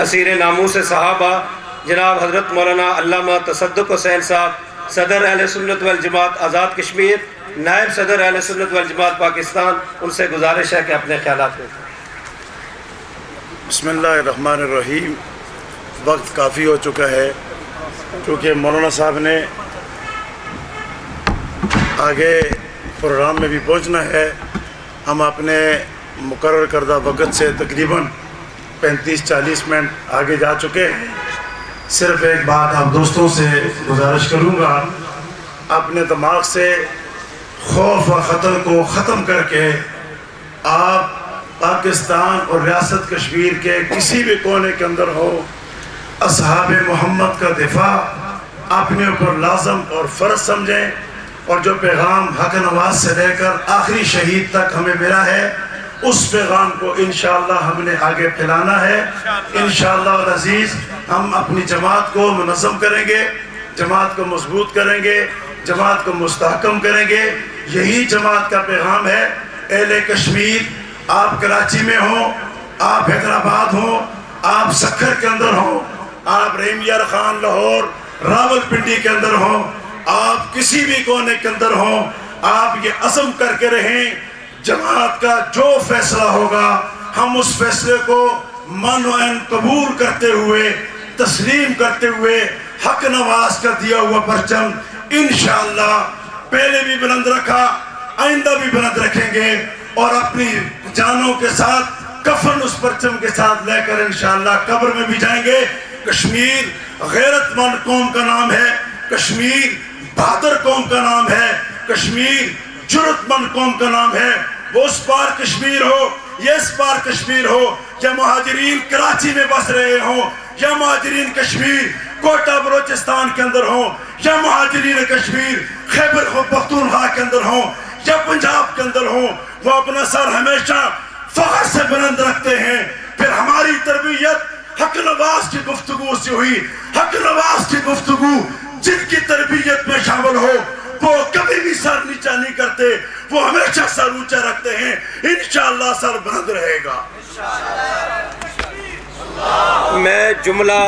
اسیر ناموس صحابہ جناب حضرت مولانا علامہ تصدق حسین صاحب، صدر اہل سنت والجماعت آزاد کشمیر، نائب صدر اہل سنت والجماعت پاکستان، ان سے گزارش ہے کہ اپنے خیالات میں. بسم اللہ الرحمن الرحیم. وقت کافی ہو چکا ہے کیونکہ مولانا صاحب نے آگے پروگرام میں بھی پہنچنا ہے. ہم اپنے مقرر کردہ وقت سے تقریباً 35-40 منٹ آگے جا چکے ہیں. صرف ایک بات آپ دوستوں سے گزارش کروں گا، اپنے دماغ سے خوف و خطر کو ختم کر کے آپ پاکستان اور ریاست کشمیر کے کسی بھی کونے کے اندر ہو، اصحاب محمد کا دفاع اپنے اوپر لازم اور فرض سمجھیں، اور جو پیغام حق نواز سے لے کر آخری شہید تک ہمیں ملا ہے اس پیغام کو انشاءاللہ ہم نے آگے پھیلانا ہے. انشاءاللہ العزیز ہم اپنی جماعت کو منظم کریں گے، جماعت کو مضبوط کریں گے، جماعت کو مستحکم کریں گے. یہی جماعت کا پیغام ہے. اہل کشمیر، آپ کراچی میں ہوں، آپ حیدرآباد ہوں، آپ سکھر کے اندر ہوں، آپ رحیم یار خان لاہور راول پنڈی کے اندر ہوں، آپ کسی بھی کونے کے اندر ہوں، آپ یہ عزم کر کے رہیں جماعت کا جو فیصلہ ہوگا ہم اس فیصلے کو من و عین قبول کرتے ہوئے، تسلیم کرتے ہوئے حق نواز کا دیا ہوا پرچم انشاءاللہ پہلے بھی بلند رکھا، آئندہ بھی بلند رکھیں گے، اور اپنی جانوں کے ساتھ کفن اس پرچم کے ساتھ لے کر انشاءاللہ قبر میں بھی جائیں گے. کشمیر غیرت مند قوم کا نام ہے، کشمیر بہادر قوم کا نام ہے، کشمیر جرأت مند قوم کا نام ہے. وہ اس پار کشمیر ہو یا اس پار کشمیر ہو، یا مہاجرین کراچی میں بس رہے ہوں، یا مہاجرین کشمیر کوئٹہ بلوچستان کے اندر ہوں، یا مہاجرین کشمیر خیبر پختونخوا کے اندر ہوں، یا پنجاب کے اندر ہوں، وہ اپنا سر ہمیشہ فخر سے بلند رکھتے ہیں. پھر ہماری تربیت حق نواز کی گفتگو سے ہوئی. حق نواز کی گفتگو جن کی تربیت میں شامل ہو وہ کبھی بھی سر نیچا نہیں کرتے، وہ ہمیشہ سر اونچا رکھتے ہیں. انشاءاللہ سر بلند رہے گا. میں جملہ